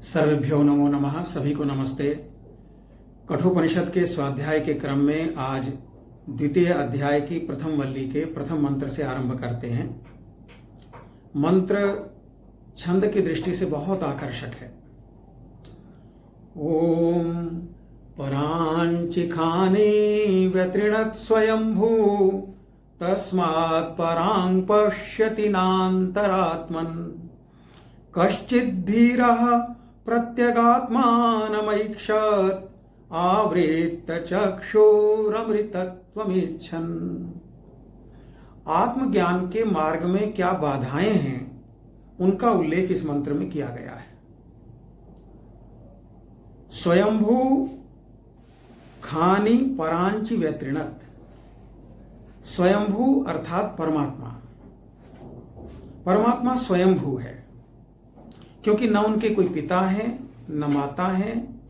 सर्वेभ्यो नमो नमः। सभी को नमस्ते। कठोपनिषद के स्वाध्याय के क्रम में आज द्वितीय अध्याय की प्रथम वल्ली के प्रथम मंत्र से आरंभ करते हैं। मंत्र छंद की दृष्टि से बहुत आकर्षक है। ओम परांचिखाने व्यतृणत् स्वयंभू तस्मात् परां पश्यति नान्तरात्मन् कश्चिद्धीरः प्रत्यगात्मानमैक्षत् आवृत्त चक्षुरमृतत्वमिच्छन्। आत्मज्ञान के मार्ग में क्या बाधाएं हैं उनका उल्लेख इस मंत्र में किया गया है। स्वयंभू खानी परांचि व्यतृणत्। स्वयंभू अर्थात परमात्मा। परमात्मा स्वयंभू है क्योंकि न उनके कोई पिता हैं, न माता हैं,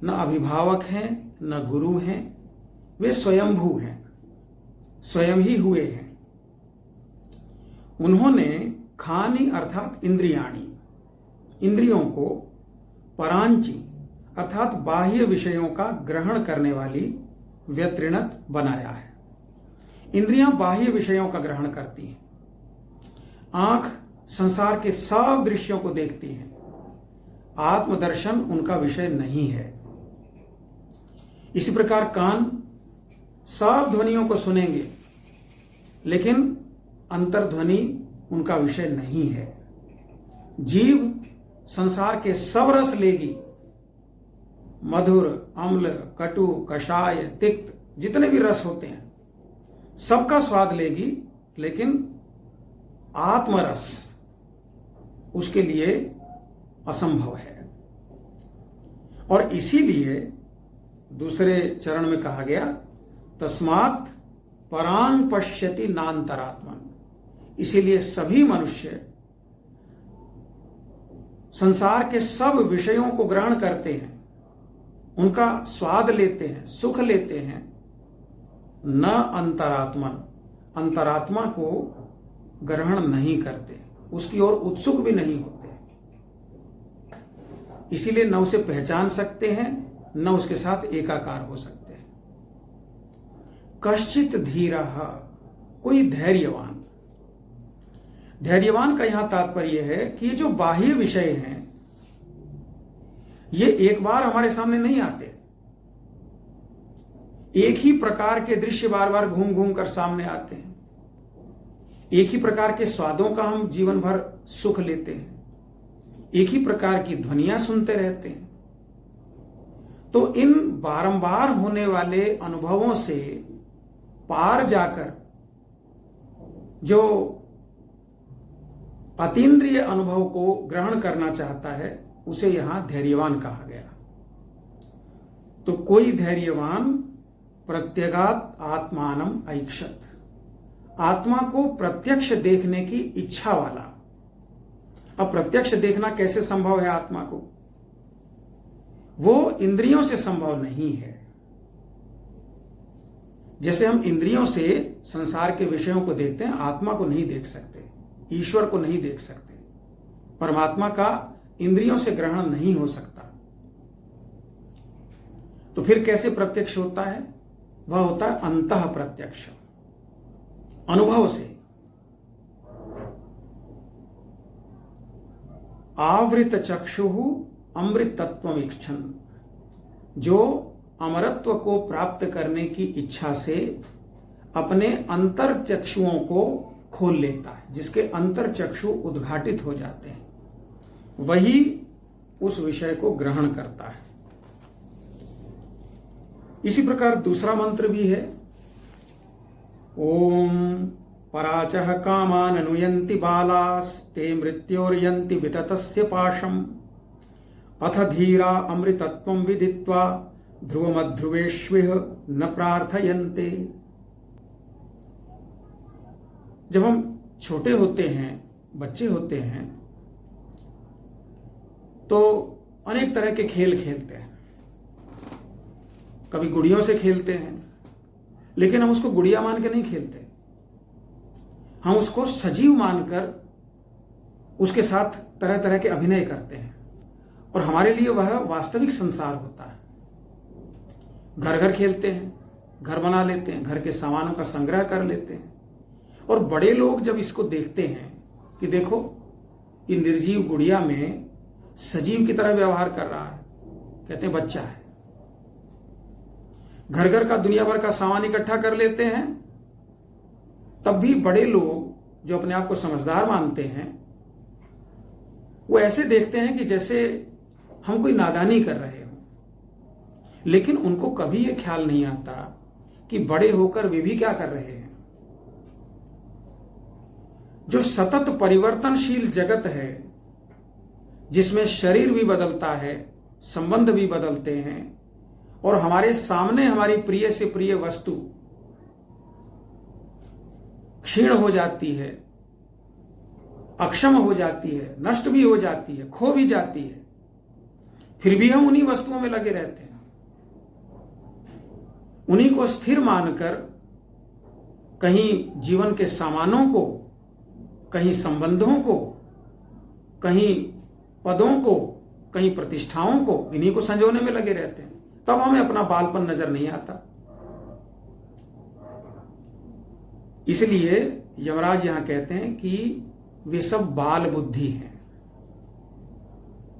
न अभिभावक हैं, न गुरु हैं। वे स्वयंभू हैं, स्वयं ही हुए हैं। उन्होंने खानी अर्थात इंद्रियाणी, इंद्रियों को परांची अर्थात बाह्य विषयों का ग्रहण करने वाली व्यतृणत बनाया है। इंद्रियां बाह्य विषयों का ग्रहण करती हैं। आंख संसार के सब दृश्यों को देखती हैं। आत्मदर्शन उनका विषय नहीं है। इसी प्रकार कान सब ध्वनियों को सुनेंगे, लेकिन अंतर्ध्वनि उनका विषय नहीं है। जीभ संसार के सब रस लेगी, मधुर, अम्ल, कटु, कषाय, तिक्त, जितने भी रस होते हैं सबका स्वाद लेगी, लेकिन आत्मरस उसके लिए असंभव है। और इसीलिए दूसरे चरण में कहा गया तस्मात् परां पश्यति नान्तरात्मन्। इसीलिए सभी मनुष्य संसार के सब विषयों को ग्रहण करते हैं, उनका स्वाद लेते हैं, सुख लेते हैं, न अंतरात्मन, अंतरात्मा को ग्रहण नहीं करते, उसकी ओर उत्सुक भी नहीं होते। इसीलिए न उसे पहचान सकते हैं, न उसके साथ एकाकार हो सकते हैं। कश्चित धीरः, कोई धैर्यवान। धैर्यवान का यहां तात्पर्य है कि जो बाह्य विषय हैं ये एक बार हमारे सामने नहीं आते। एक ही प्रकार के दृश्य बार बार घूम घूम कर सामने आते हैं। एक ही प्रकार के स्वादों का हम जीवन भर सुख लेते हैं। एक ही प्रकार की ध्वनियां सुनते रहते हैं। तो इन बारंबार होने वाले अनुभवों से पार जाकर जो अतीन्द्रिय अनुभव को ग्रहण करना चाहता है उसे यहां धैर्यवान कहा गया। तो कोई धैर्यवान प्रत्यगात आत्मानम ऐक्षत, आत्मा को प्रत्यक्ष देखने की इच्छा वाला। अब प्रत्यक्ष देखना कैसे संभव है आत्मा को? वो इंद्रियों से संभव नहीं है। जैसे हम इंद्रियों से संसार के विषयों को देखते हैं, आत्मा को नहीं देख सकते, ईश्वर को नहीं देख सकते। परमात्मा का इंद्रियों से ग्रहण नहीं हो सकता। तो फिर कैसे प्रत्यक्ष होता है? वह होता है अंतः प्रत्यक्ष, अनुभव से। आवृत चक्षुः अमृतत्वमिच्छन्, जो अमरत्व को प्राप्त करने की इच्छा से अपने अंतर चक्षुओं को खोल लेता है, जिसके अंतर चक्षु उद्घाटित हो जाते हैं, वही उस विषय को ग्रहण करता है। इसी प्रकार दूसरा मंत्र भी है। ओम पराचः कामान अनुयन्ति बालास्ते मृत्योर्यन्ति विततस्य पाशम् अथ धीरा अमृतत्वं विदित्वा ध्रुवमध्रुवेष्विह न प्रार्थयन्ते। जब हम छोटे होते हैं, बच्चे होते हैं, तो अनेक तरह के खेल खेलते हैं। कभी गुड़ियों से खेलते हैं, लेकिन हम उसको गुड़िया मान के नहीं खेलते। हम उसको सजीव मानकर उसके साथ तरह तरह के अभिनय करते हैं और हमारे लिए वह वास्तविक संसार होता है। घर घर खेलते हैं, घर बना लेते हैं, घर के सामानों का संग्रह कर लेते हैं, और बड़े लोग जब इसको देखते हैं कि देखो ये निर्जीव गुड़िया में सजीव की तरह व्यवहार कर रहा है, कहते हैं बच्चा है। घर घर का दुनिया भर का सामान इकट्ठा कर लेते हैं, तब भी बड़े लोग जो अपने आप को समझदार मानते हैं वो ऐसे देखते हैं कि जैसे हम कोई नादानी कर रहे हो। लेकिन उनको कभी ये ख्याल नहीं आता कि बड़े होकर वे भी क्या कर रहे हैं। जो सतत परिवर्तनशील जगत है, जिसमें शरीर भी बदलता है, संबंध भी बदलते हैं, और हमारे सामने हमारी प्रिय से प्रिय वस्तु क्षीण हो जाती है, अक्षम हो जाती है, नष्ट भी हो जाती है, खो भी जाती है, फिर भी हम उन्हीं वस्तुओं में लगे रहते हैं। उन्हीं को स्थिर मानकर कहीं जीवन के सामानों को, कहीं संबंधों को, कहीं पदों को, कहीं प्रतिष्ठाओं को, इन्हीं को संजोने में लगे रहते हैं। तब हमें अपना बालपन नजर नहीं आता। इसलिए यमराज यहां कहते हैं कि वे सब बाल बुद्धि हैं।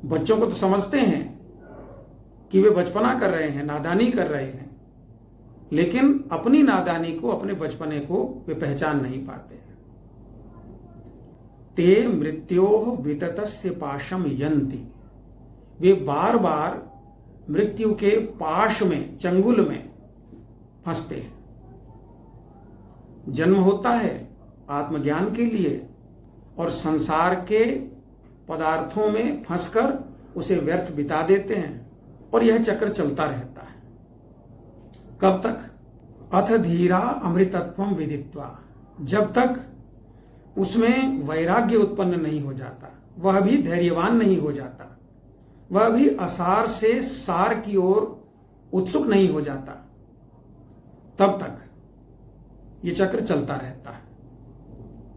बच्चों को तो समझते हैं कि वे बचपना कर रहे हैं, नादानी कर रहे हैं, लेकिन अपनी नादानी को, अपने बचपने को वे पहचान नहीं पाते। ते मृत्योः विततस्य पाशम यन्ति, वे बार बार मृत्यु के पाश में, चंगुल में फंसते हैं। जन्म होता है आत्मज्ञान के लिए, और संसार के पदार्थों में फंसकर उसे व्यर्थ बिता देते हैं, और यह चक्र चलता रहता है। कब तक? अथ धीरा अमृतत्वम विदित्वा, जब तक उसमें वैराग्य उत्पन्न नहीं हो जाता, वह भी धैर्यवान नहीं हो जाता, वह भी असार से सार की ओर उत्सुक नहीं हो जाता, तब तक ये चक्र चलता रहता है।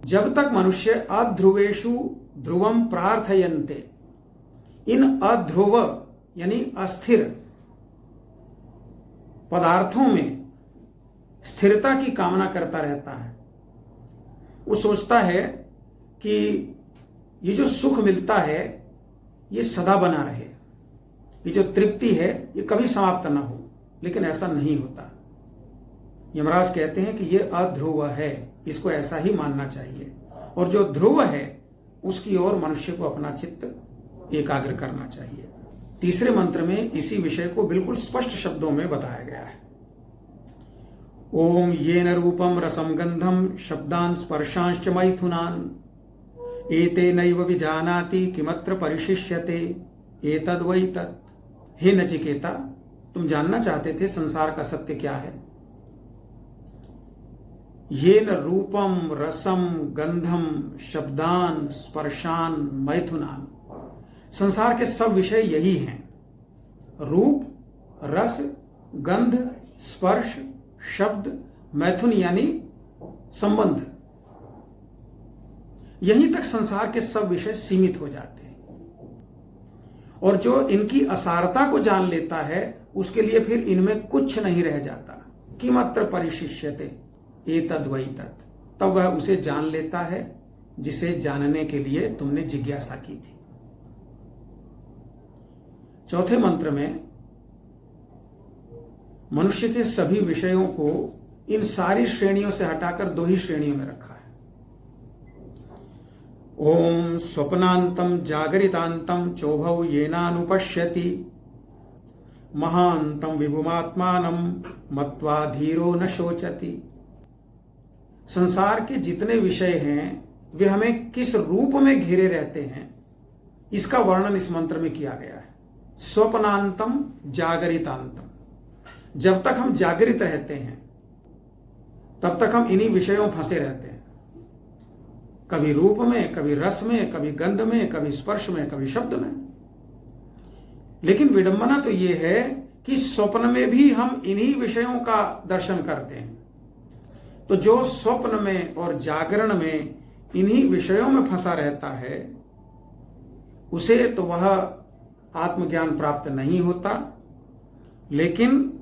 जब तक मनुष्य अध्रुवेशु ध्रुवम प्रार्थयन्ते, इन अध्रुव यानी अस्थिर पदार्थों में स्थिरता की कामना करता रहता है। वो सोचता है कि ये जो सुख मिलता है ये सदा बना रहे, ये जो तृप्ति है ये कभी समाप्त ना हो, लेकिन ऐसा नहीं होता। यमराज कहते हैं कि ये अध्रुव है, इसको ऐसा ही मानना चाहिए, और जो ध्रुव है उसकी ओर मनुष्य को अपना चित्त एकाग्र करना चाहिए। तीसरे मंत्र में इसी विषय को बिल्कुल स्पष्ट शब्दों में बताया गया है। ओम येन रूपम रसम गंधम शब्दान स्पर्शांश्च मैथुनान एतेनैव विजानाति किमत्र परिशिष्यते एतद् वै तत्। हे नचिकेता, तुम जानना चाहते थे संसार का सत्य क्या है। येन रूपम रसम गंधम शब्दान स्पर्शान मैथुनान, संसार के सब विषय यही हैं। रूप, रस, गंध, स्पर्श, शब्द, मैथुन यानी संबंध, यहीं तक संसार के सब विषय सीमित हो जाते हैं। और जो इनकी असारता को जान लेता है उसके लिए फिर इनमें कुछ नहीं रह जाता। किमत्र परिशिष्यते एतद् वै तत्, तब वह उसे जान लेता है जिसे जानने के लिए तुमने जिज्ञासा की थी। चौथे मंत्र में मनुष्य के सभी विषयों को इन सारी श्रेणियों से हटाकर दो ही श्रेणियों में रखा है। ओम स्वप्नांतम जागरितांतम चोभौ येनानुपश्यति महांतम विभुमात्मानम मत्वा धीरो न शोचति। संसार के जितने विषय हैं वे हमें किस रूप में घेरे रहते हैं, इसका वर्णन इस मंत्र में किया गया है। स्वप्नांतम जागरितांतम, जब तक हम जागृत रहते हैं तब तक हम इन्हीं विषयों में फंसे रहते हैं, कभी रूप में, कभी रस में, कभी गंध में, कभी स्पर्श में, कभी शब्द में। लेकिन विडंबना तो यह है कि स्वप्न में भी हम इन्हीं विषयों का दर्शन करते हैं। तो जो स्वप्न में और जागरण में इन्हीं विषयों में फंसा रहता है उसे तो वह आत्मज्ञान प्राप्त नहीं होता। लेकिन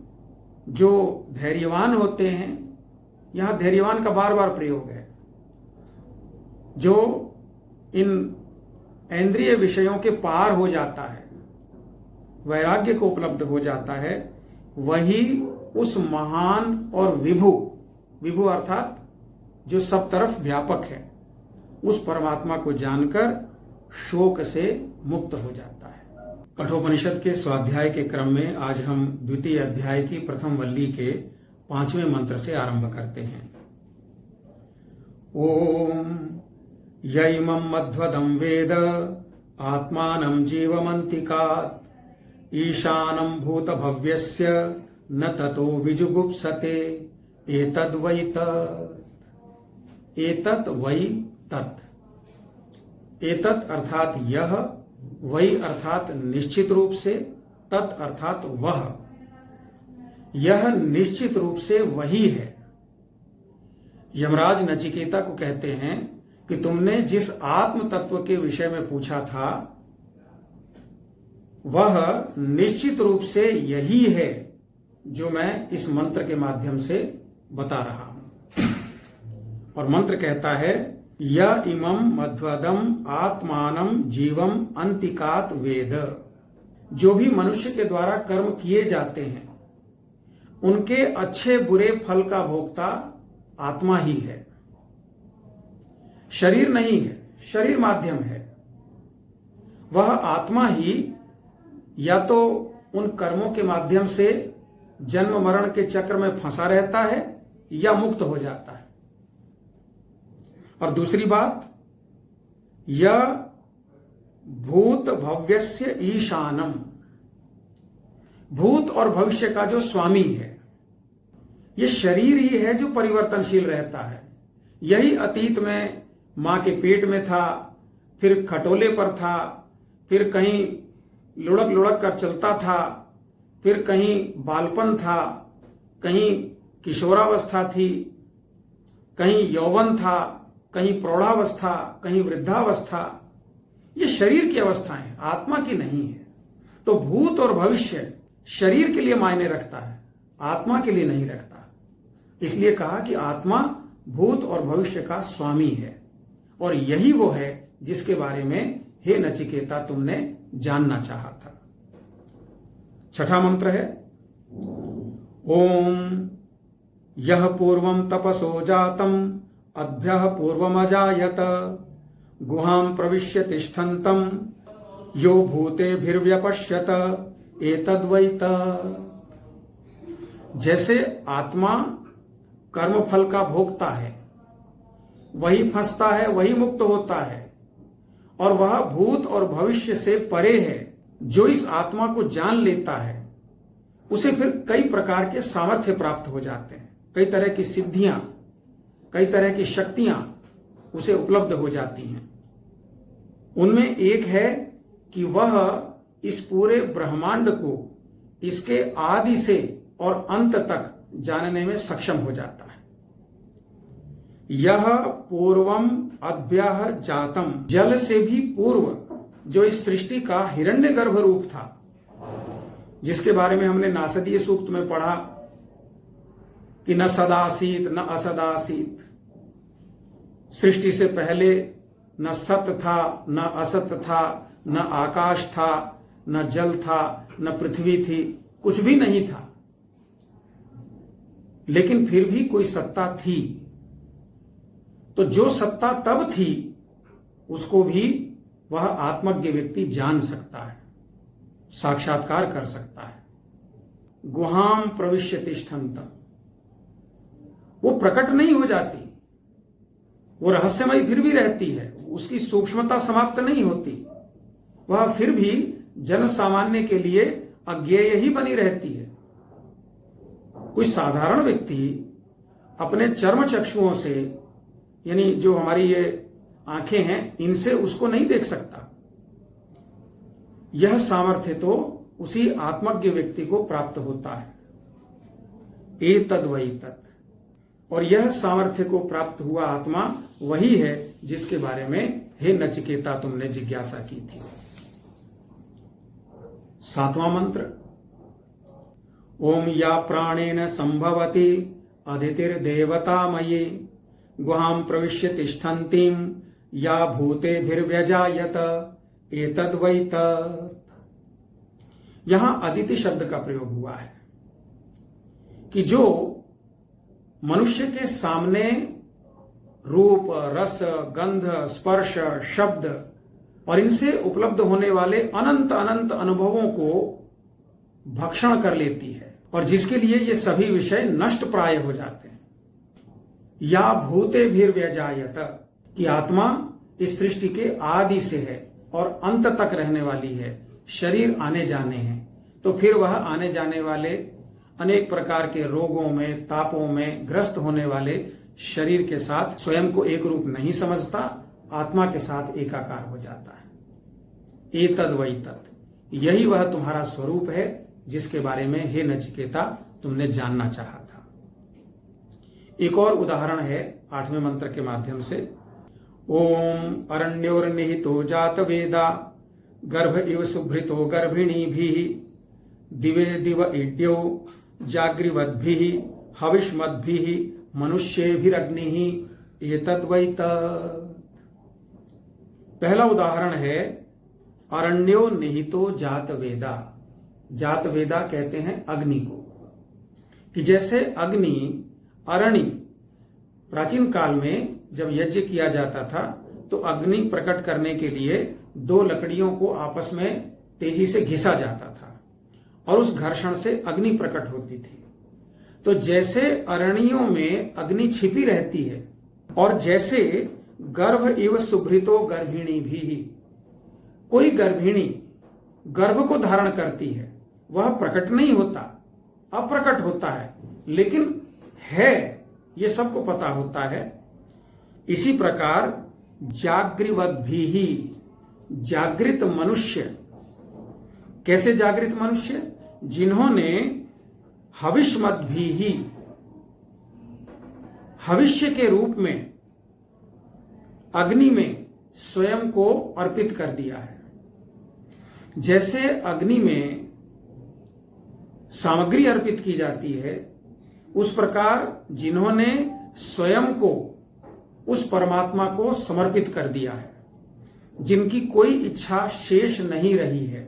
जो धैर्यवान होते हैं, यहां धैर्यवान का बार बार प्रयोग है, जो इन इंद्रिय विषयों के पार हो जाता है, वैराग्य को उपलब्ध हो जाता है, वही उस महान और विभु अर्थात जो सब तरफ व्यापक है, उस परमात्मा को जानकर शोक से मुक्त हो जाता है। कठोपनिषद के स्वाध्याय के क्रम में आज हम द्वितीय अध्याय की प्रथम वल्ली के 5वें मंत्र से आरंभ करते हैं। ओम यैमं मध्वदं वेद आत्मानं जीवमन्तिकात् ईशानं भूतभव्यस्य न ततो विजुगुप्सते एतद्वै तत्। एतत् अर्थात यह, वही अर्थात निश्चित रूप से, तत् अर्थात वह। यह निश्चित रूप से वही है। यमराज नचिकेता को कहते हैं कि तुमने जिस आत्म तत्व के विषय में पूछा था, वह निश्चित रूप से यही है जो मैं इस मंत्र के माध्यम से बता रहा हूं। और मंत्र कहता है, य इमं मध्वदम आत्मानं जीवम अंतिकात वेद। जो भी मनुष्य के द्वारा कर्म किए जाते हैं, उनके अच्छे बुरे फल का भोक्ता आत्मा ही है, शरीर नहीं है। शरीर माध्यम है। वह आत्मा ही या तो उन कर्मों के माध्यम से जन्म मरण के चक्र में फंसा रहता है या मुक्त हो जाता है। और दूसरी बात, यह भूत भव्यस्य ईशानम, भूत और भविष्य का जो स्वामी है, ये शरीर ही है जो परिवर्तनशील रहता है। यही अतीत में मां के पेट में था, फिर खटोले पर था, फिर कहीं लुढ़क लुढ़क कर चलता था, फिर कहीं बालपन था, कहीं किशोरावस्था थी, कहीं यौवन था, कहीं प्रौढ़ावस्था, कहीं वृद्धावस्था। ये शरीर की अवस्थाएं, आत्मा की नहीं है। तो भूत और भविष्य शरीर के लिए मायने रखता है, आत्मा के लिए नहीं रखता। इसलिए कहा कि आत्मा भूत और भविष्य का स्वामी है, और यही वो है जिसके बारे में हे नचिकेता तुमने जानना चाहा था। छठा मंत्र है, ओम यह पूर्वम तपसो जातम अभ्यः पूर्वमजायत गुहां प्रविश्य तिष्ठन्तं यो भूतेभिर्व्यपश्यत एतद्वै तत्। जैसे आत्मा कर्म फल का भोगता है, वही फंसता है, वही मुक्त होता है, और वह भूत और भविष्य से परे है। जो इस आत्मा को जान लेता है, उसे फिर कई प्रकार के सामर्थ्य प्राप्त हो जाते हैं, कई तरह की सिद्धियां, कई तरह की शक्तियां उसे उपलब्ध हो जाती हैं। उनमें एक है कि वह इस पूरे ब्रह्मांड को इसके आदि से और अंत तक जानने में सक्षम हो जाता है। यह पूर्वम अभ्यः जातम, जल से भी पूर्व जो इस सृष्टि का हिरण्यगर्भ रूप था, जिसके बारे में हमने नासदीय सूक्त में पढ़ा कि न सदासीत न असदासीत। सृष्टि से पहले न सत था, न असत था, न आकाश था, न जल था, न पृथ्वी थी, कुछ भी नहीं था। लेकिन फिर भी कोई सत्ता थी। तो जो सत्ता तब थी, उसको भी वह आत्मज्ञ व्यक्ति जान सकता है, साक्षात्कार कर सकता है। गुहां प्रविश्य तिष्ठन्तं, वो प्रकट नहीं हो जाती, वो रहस्यमय फिर भी रहती है, उसकी सूक्ष्मता समाप्त नहीं होती। वह फिर भी जन सामान्य के लिए अज्ञेय ही बनी रहती है। कोई साधारण व्यक्ति अपने चर्म चक्षुओं से, यानी जो हमारी ये आंखें हैं, इनसे उसको नहीं देख सकता। यह सामर्थ्य तो उसी आत्मज्ञ व्यक्ति को प्राप्त होता है। एतद्वै तत्। और यह सामर्थ्य को प्राप्त हुआ आत्मा वही है जिसके बारे में हे नचिकेता तुमने जिज्ञासा की थी। 7वां मंत्र, ओम या प्राणेन संभवति अदितिर्देवतामयी गुहां प्रविश्य तिष्ठन्तीं या भूतेभिर्व्यजायत एतद्वै तत्। यहां अदिति शब्द का प्रयोग हुआ है कि जो मनुष्य के सामने रूप, रस, गंध, स्पर्श, शब्द और इनसे उपलब्ध होने वाले अनंत अनंत अनुभवों को भक्षण कर लेती है और जिसके लिए ये सभी विषय नष्ट प्राय हो जाते हैं। या भूतेभिर्व्यजायत, कि आत्मा इस सृष्टि के आदि से है और अंत तक रहने वाली है, शरीर आने जाने हैं, तो फिर वह आने जाने वाले अनेक प्रकार के रोगों में, तापों में ग्रस्त होने वाले शरीर के साथ स्वयं को एक रूप नहीं समझता, आत्मा के साथ एकाकार हो जाता है। एतद् वै तत्, यही वह तुम्हारा स्वरूप है जिसके बारे में हे नचिकेता तुमने जानना चाहा था। एक और उदाहरण है 8वें मंत्र के माध्यम से, ओम अरण्योर्निहितो जात वेदा गर्भ इव सुभृतो गर्भिणी भी दिवे दिव इड्यो जागृवद्भि हविष्मद्भि मनुष्येभिरग्नि एतद्वै तत्। पहला उदाहरण है अरण्यो निहितो जात वेदा। जात वेदा कहते हैं अग्नि को, कि जैसे अग्नि अरणि, प्राचीन काल में जब यज्ञ किया जाता था तो अग्नि प्रकट करने के लिए 2 लकड़ियों को आपस में तेजी से घिसा जाता था और उस घर्षण से अग्नि प्रकट होती थी। तो जैसे अरणियों में अग्नि छिपी रहती है और जैसे गर्भ इव सुभृतो गर्भिणी भी, कोई गर्भिणी गर्भ को धारण करती है, वह प्रकट नहीं होता, अप्रकट होता है, लेकिन है, ये सबको पता होता है। इसी प्रकार जागृवद्भिः, जागृत मनुष्य, कैसे जागृत मनुष्य? जिन्होंने हविष्मद्भिः, भविष्य के रूप में अग्नि में स्वयं को अर्पित कर दिया है। जैसे अग्नि में सामग्री अर्पित की जाती है, उस प्रकार जिन्होंने स्वयं को उस परमात्मा को समर्पित कर दिया है, जिनकी कोई इच्छा शेष नहीं रही है,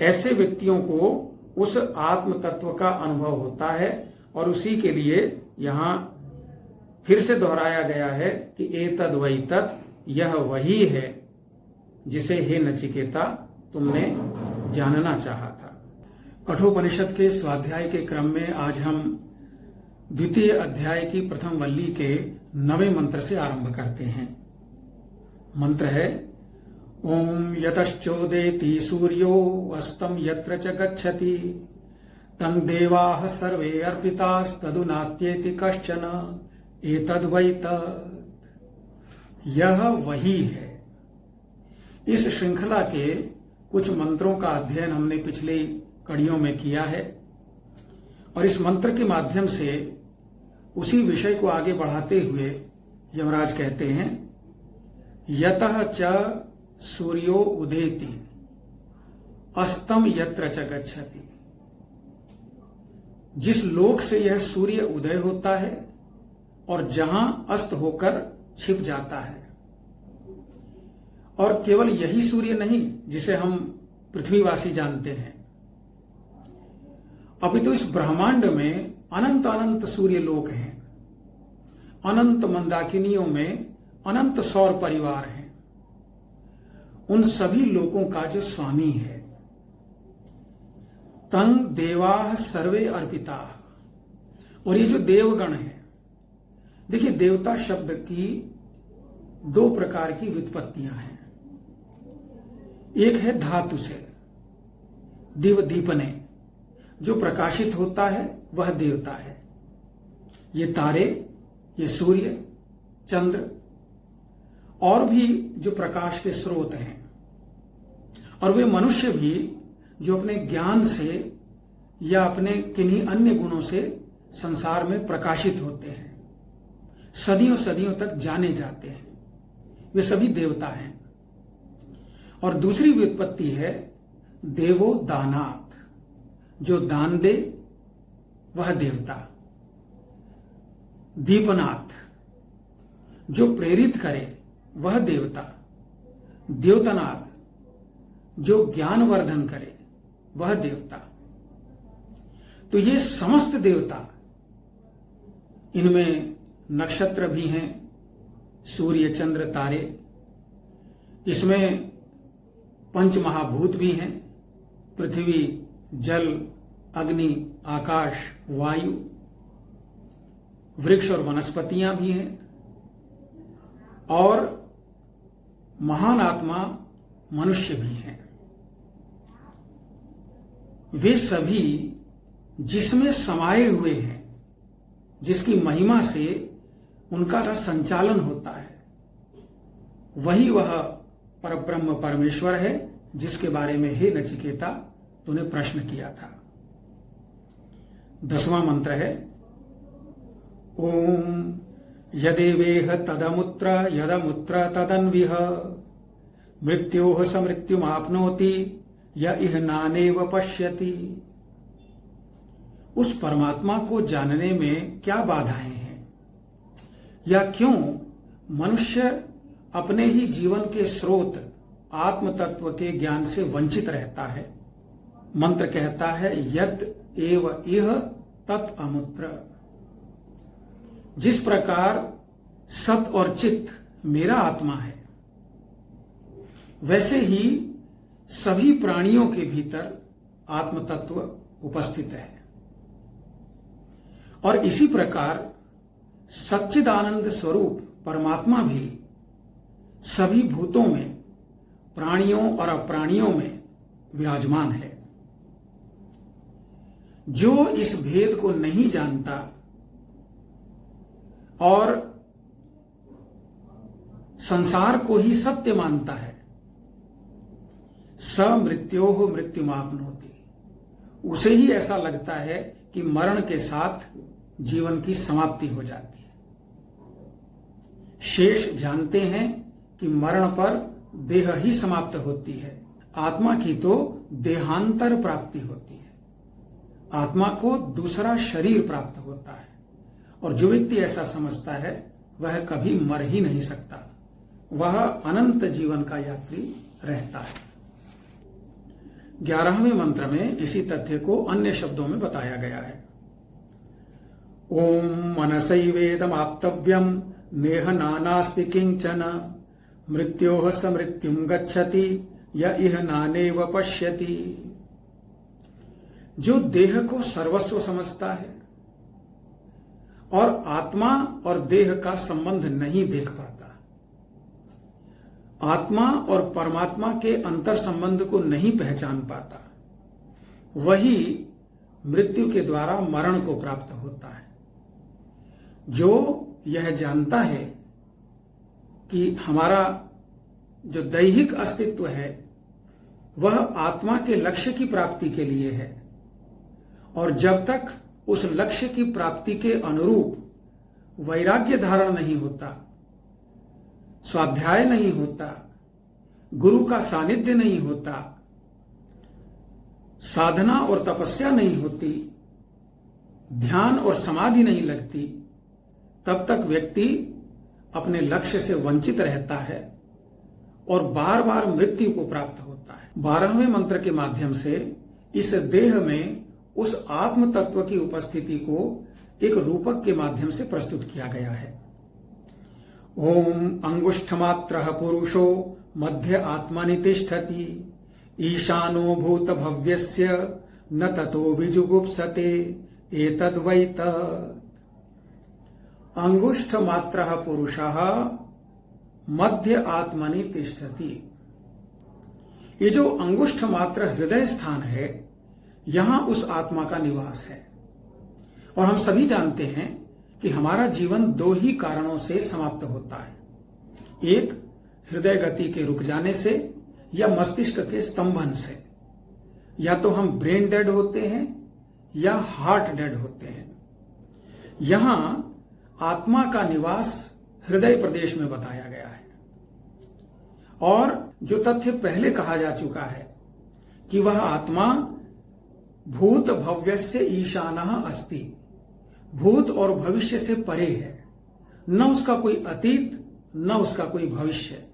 ऐसे व्यक्तियों को उस आत्म तत्व का अनुभव होता है। और उसी के लिए यहां फिर से दोहराया गया है कि एतद् वै तत्, यह वही है जिसे हे नचिकेता तुमने जानना चाहा था। कठोपनिषद के स्वाध्याय के क्रम में आज हम द्वितीय अध्याय की प्रथम वल्ली के 9वें मंत्र से आरंभ करते हैं। मंत्र है, ओम यतश्चोदेति सूर्यो अस्तम यत्र च गच्छति तं देवाः सर्वे अर्पितास्तदुनात्येति कश्चन एतद्वै तत्। यह वही है। इस श्रृंखला के कुछ मंत्रों का अध्ययन हमने पिछले कड़ियों में किया है और इस मंत्र के माध्यम से उसी विषय को आगे बढ़ाते हुए यमराज कहते हैं, यतः च सूर्यो उदेति अस्तम यत्र च गच्छति। जिस लोक से यह सूर्य उदय होता है और जहां अस्त होकर छिप जाता है, और केवल यही सूर्य नहीं जिसे हम पृथ्वीवासी जानते हैं, अपितु इस ब्रह्मांड में अनंत अनंत सूर्य लोक हैं, अनंत मंदाकिनियों में अनंत सौर परिवार हैं। उन सभी लोकों का जो स्वामी है, तं देवाः सर्वे अर्पिता। और ये जो देवगण है, देखिए देवता शब्द की 2 प्रकार की व्युत्पत्तियां हैं। एक है धातु से, दिव दीपने, जो प्रकाशित होता है वह देवता है। ये तारे, ये सूर्य, चंद्र और भी जो प्रकाश के स्रोत हैं, और वे मनुष्य भी जो अपने ज्ञान से या अपने किन्हीं अन्य गुणों से संसार में प्रकाशित होते हैं, सदियों सदियों तक जाने जाते हैं, वे सभी देवता हैं। और दूसरी व्युत्पत्ति है देवो दानात्, जो दान दे वह देवता। दीपनाथ, जो प्रेरित करे वह देवता। द्योतनाथ, जो ज्ञानवर्धन करे वह देवता। तो ये समस्त देवता, इनमें नक्षत्र भी हैं, सूर्य चंद्र तारे, इसमें पंच महाभूत भी हैं, पृथ्वी जल अग्नि आकाश वायु, वृक्ष और वनस्पतियां भी हैं, और महान आत्मा मनुष्य भी हैं। वे सभी जिसमें समाये हुए हैं, जिसकी महिमा से उनका संचालन होता है, वही वह परब्रह्म परमेश्वर है जिसके बारे में हे नचिकेता तूने प्रश्न किया था। 10वां मंत्र है ओम यदेवेह तदमुत्र यदमुत्र तदन्विह मृत्योः समृत्युमाप्नोति य इह नानेव पश्यति। उस परमात्मा को जानने में क्या बाधाएं हैं, या क्यों मनुष्य अपने ही जीवन के स्रोत आत्म तत्व के ज्ञान से वंचित रहता है। मंत्र कहता है यत् एव इह तत् अमुत्र। जिस प्रकार सत और चित्त मेरा आत्मा है, वैसे ही सभी प्राणियों के भीतर आत्म तत्व उपस्थित है, और इसी प्रकार सच्चिदानंद स्वरूप परमात्मा भी सभी भूतों में, प्राणियों और अप्राणियों में विराजमान है। जो इस भेद को नहीं जानता और संसार को ही सत्य मानता है, स मृत्योः मृत्युमाप्नोति, उसे ही ऐसा लगता है कि मरण के साथ जीवन की समाप्ति हो जाती है। शेष जानते हैं कि मरण पर देह ही समाप्त होती है, आत्मा की तो देहांतर प्राप्ति होती है, आत्मा को दूसरा शरीर प्राप्त होता है। और जो व्यक्ति ऐसा समझता है वह कभी मर ही नहीं सकता, वह अनंत जीवन का यात्री रहता है। 11वें मंत्र में इसी तथ्य को अन्य शब्दों में बताया गया है। ओम मनसैवेदमाप्तव्यम नेह नानास्ति किंचन मृत्योः समृत्युम गच्छति य इह नानेव पश्यति। जो देह को सर्वस्व समझता है और आत्मा और देह का संबंध नहीं देख पाता, आत्मा और परमात्मा के अंतर संबंध को नहीं पहचान पाता, वही मृत्यु के द्वारा मरण को प्राप्त होता है। जो यह जानता है कि हमारा जो दैहिक अस्तित्व है वह आत्मा के लक्ष्य की प्राप्ति के लिए है, और जब तक उस लक्ष्य की प्राप्ति के अनुरूप वैराग्य धारण नहीं होता, स्वाध्याय नहीं होता, गुरु का सानिध्य नहीं होता, साधना और तपस्या नहीं होती, ध्यान और समाधि नहीं लगती, तब तक व्यक्ति अपने लक्ष्य से वंचित रहता है और बार बार मृत्यु को प्राप्त होता है। 12वें मंत्र के माध्यम से इस देह में उस आत्म तत्व की उपस्थिति को एक रूपक के माध्यम से प्रस्तुत किया गया है। ओम अंगुष्ठमात्रः पुरुषो मध्य आत्मनि तिष्ठति ईशानो भूत भव्यस्य न ततो विजुगुप्सते एतद् वै तत्। अंगुष्ठ मात्रः पुरुषः मध्य आत्मनि तिष्ठति। ये जो अंगुष्ठ मात्र हृदय स्थान है, यहां उस आत्मा का निवास है। और हम सभी जानते हैं कि हमारा जीवन दो ही कारणों से समाप्त होता है, एक हृदय गति के रुक जाने से या मस्तिष्क के स्तंभन से। या तो हम ब्रेन डेड होते हैं या हार्ट डेड होते हैं। यहां आत्मा का निवास हृदय प्रदेश में बताया गया है। और जो तथ्य पहले कहा जा चुका है कि वह आत्मा भूत भव्यस्य ईशानः अस्ति, भूत और भविष्य से परे है, न उसका कोई अतीत न उसका कोई भविष्य,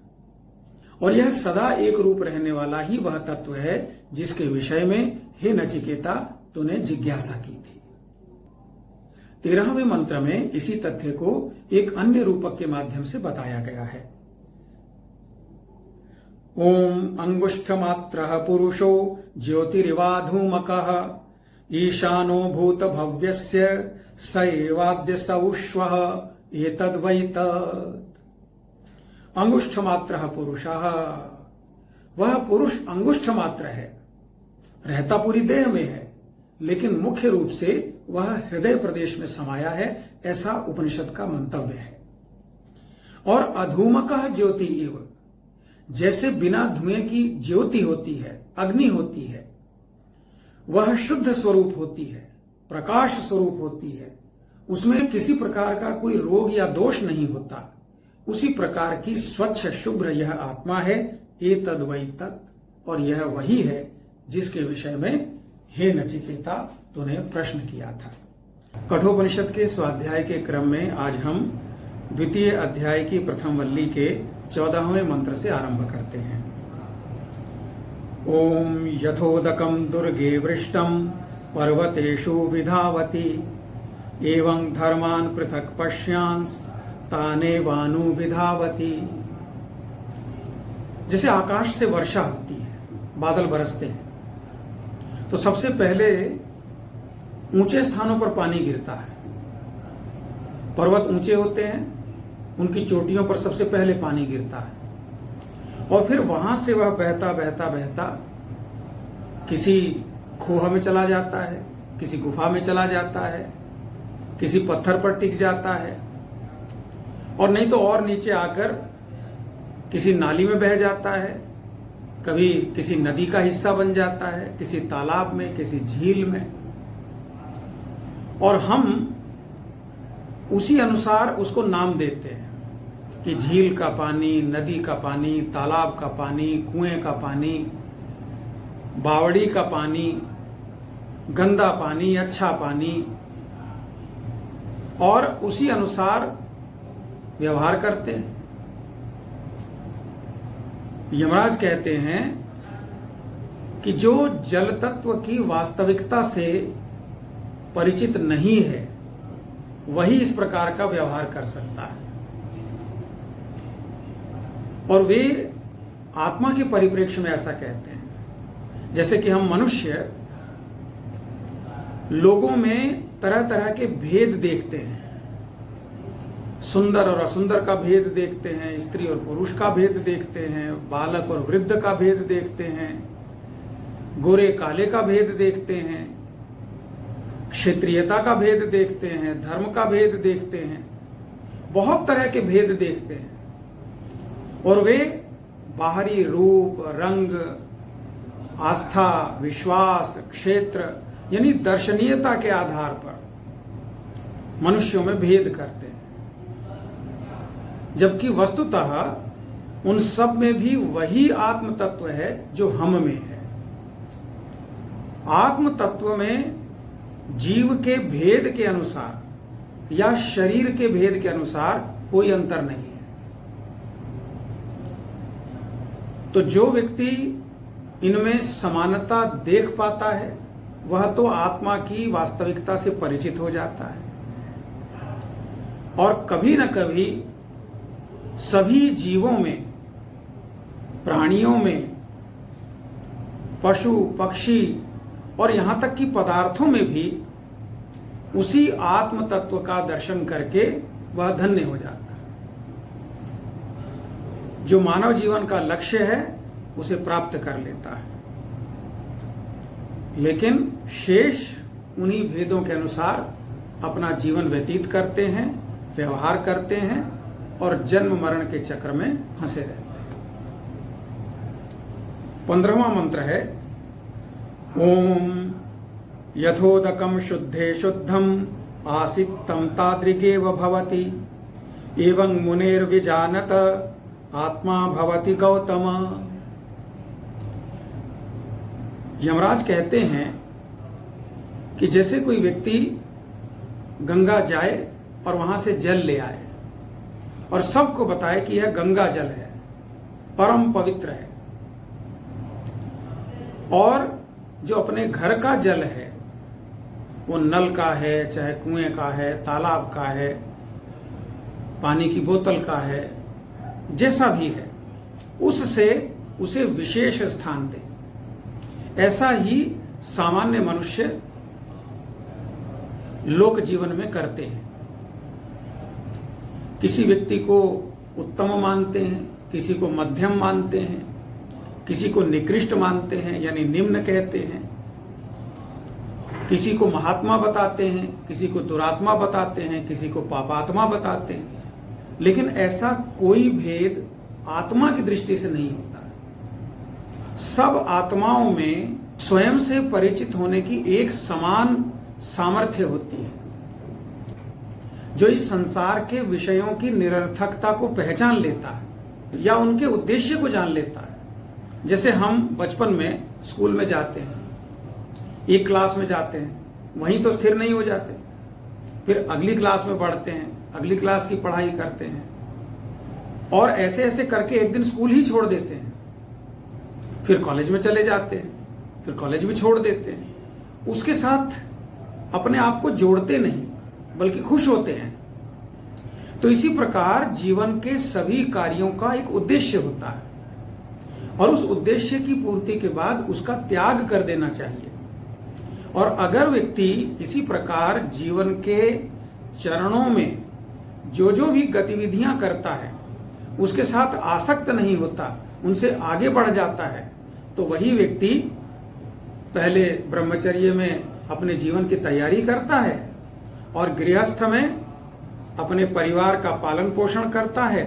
और यह सदा एक रूप रहने वाला ही वह तत्व है जिसके विषय में हे नचिकेता तूने जिज्ञासा की थी। 13वें मंत्र में इसी तथ्य को एक अन्य रूपक के माध्यम से बताया गया है। ओम अंगुष्ठमात्रः पुरुषो ज्योतिरिवाधूमकः ईशानो भूत भव्यस्य स एवाद्य स उष्वः एतद्वै तत्। अंगुष्ठ मात्र पुरुषः, वह पुरुष अंगुष्ठ मात्र है, रहता पूरी देह में है, लेकिन मुख्य रूप से वह हृदय प्रदेश में समाया है, ऐसा उपनिषद का मंतव्य है। और अधूमकः ज्योति इव, जैसे बिना धुएं की ज्योति होती है, अग्नि होती है, वह शुद्ध स्वरूप होती है, प्रकाश स्वरूप होती है, उसमें किसी प्रकार का कोई रोग या दोष नहीं होता, उसी प्रकार की स्वच्छ शुभ्र यह आत्मा है, एतद्वै तत्, और यह वही है जिसके विषय में हे नचिकेता तूने प्रश्न किया था। कठोपनिषद के स्वाध्याय के क्रम में आज हम द्वितीय अध्याय की प्रथम वल्ली के 14वें मंत्र से आरंभ करते हैं। ओम यथोदकम दुर्गे वृष्टम पर्वतेषु विधावती एवं धर्मान पृथक पश्यांस ताने वानु विधावती। जैसे आकाश से वर्षा होती है, बादल बरसते हैं, तो सबसे पहले ऊंचे स्थानों पर पानी गिरता है। पर्वत ऊंचे होते हैं, उनकी चोटियों पर सबसे पहले पानी गिरता है, और फिर वहां से वह बहता बहता बहता किसी खोह में चला जाता है, किसी गुफा में चला जाता है, किसी पत्थर पर टिक जाता है, और नहीं तो और नीचे आकर किसी नाली में बह जाता है, कभी किसी नदी का हिस्सा बन जाता है, किसी तालाब में, किसी झील में, और हम उसी अनुसार उसको नाम देते हैं कि झील का पानी, नदी का पानी, तालाब का पानी, कुएं का पानी, बावड़ी का पानी, गंदा पानी, अच्छा पानी, और उसी अनुसार व्यवहार करते हैं। यमराज कहते हैं कि जो जल तत्व की वास्तविकता से परिचित नहीं है वही इस प्रकार का व्यवहार कर सकता है, और वे आत्मा के परिप्रेक्ष्य में ऐसा कहते हैं। जैसे कि हम मनुष्य लोगों में तरह तरह के भेद देखते हैं, सुंदर और असुंदर का भेद देखते हैं, स्त्री और पुरुष का भेद देखते हैं, बालक और वृद्ध का भेद देखते हैं, गोरे काले का भेद देखते हैं, क्षेत्रीयता का भेद देखते हैं, धर्म का भेद देखते हैं, बहुत तरह के भेद देखते हैं, और वे बाहरी रूप, रंग, आस्था, विश्वास, क्षेत्र यानी दर्शनीयता के आधार पर मनुष्यों में भेद करते हैं, जबकि वस्तुतः उन सब में भी वही आत्म तत्व है जो हम में है। आत्म तत्व में जीव के भेद के अनुसार या शरीर के भेद के अनुसार कोई अंतर नहीं है। तो जो व्यक्ति इनमें समानता देख पाता है वह तो आत्मा की वास्तविकता से परिचित हो जाता है, और कभी न कभी सभी जीवों में, प्राणियों में, पशु पक्षी और यहां तक कि पदार्थों में भी उसी आत्म तत्व का दर्शन करके वह धन्य हो जाता है। जो मानव जीवन का लक्ष्य है उसे प्राप्त कर लेता है, लेकिन शेष उन्हीं भेदों के अनुसार अपना जीवन व्यतीत करते हैं, व्यवहार करते हैं और जन्म मरण के चक्र में फंसे रहते हैं। 15वां मंत्र है ओम यथोदकम शुद्धे शुद्धम आसित्तम तादृगेव भवति एवं मुनेर्विजानत आत्मा भवति गौतम। यमराज कहते हैं कि जैसे कोई व्यक्ति गंगा जाए और वहां से जल ले आए और सबको बताए कि यह गंगा जल है, परम पवित्र है, और जो अपने घर का जल है, वो नल का है, चाहे कुएं का है, तालाब का है, पानी की बोतल का है, जैसा भी है, उससे उसे विशेष स्थान दे। ऐसा ही सामान्य मनुष्य लोक जीवन में करते हैं। किसी व्यक्ति को उत्तम मानते हैं, किसी को मध्यम मानते हैं, किसी को निकृष्ट मानते हैं यानी निम्न कहते हैं, किसी को महात्मा बताते हैं, किसी को दुरात्मा बताते हैं, किसी को पापात्मा बताते हैं। लेकिन ऐसा कोई भेद आत्मा की दृष्टि से नहीं होता। सब आत्माओं में स्वयं से परिचित होने की एक समान सामर्थ्य होती है, जो इस संसार के विषयों की निरर्थकता को पहचान लेता है या उनके उद्देश्य को जान लेता है। जैसे हम बचपन में स्कूल में जाते हैं, एक क्लास में जाते हैं, वहीं तो स्थिर नहीं हो जाते, फिर अगली क्लास में बढ़ते हैं, अगली क्लास की पढ़ाई करते हैं, और ऐसे ऐसे करके एक दिन स्कूल ही छोड़ देते हैं, फिर कॉलेज में चले जाते हैं, फिर कॉलेज भी छोड़ देते हैं। उसके साथ अपने आप को जोड़ते नहीं बल्कि खुश होते हैं। तो इसी प्रकार जीवन के सभी कार्यों का एक उद्देश्य होता है, और उस उद्देश्य की पूर्ति के बाद उसका त्याग कर देना चाहिए। और अगर व्यक्ति इसी प्रकार जीवन के चरणों में जो जो भी गतिविधियां करता है उसके साथ आसक्त नहीं होता, उनसे आगे बढ़ जाता है, तो वही व्यक्ति पहले ब्रह्मचर्य में अपने जीवन की तैयारी करता है और गृहस्थ में अपने परिवार का पालन पोषण करता है,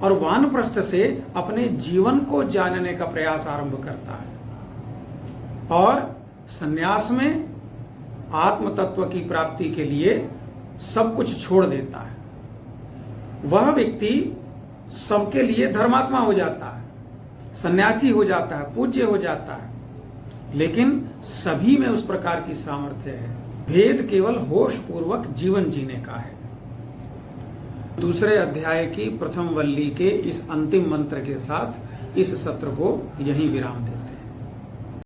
और वानप्रस्थ से अपने जीवन को जानने का प्रयास आरंभ करता है, और संन्यास में आत्म तत्व की प्राप्ति के लिए सब कुछ छोड़ देता है। वह व्यक्ति सबके लिए धर्मात्मा हो जाता है, सन्यासी हो जाता है, पूज्य हो जाता है, लेकिन सभी में उस प्रकार की सामर्थ्य है। भेद केवल होश पूर्वक जीवन जीने का है। दूसरे अध्याय की प्रथम वल्ली के इस अंतिम मंत्र के साथ इस सत्र को यहीं विराम देते हैं।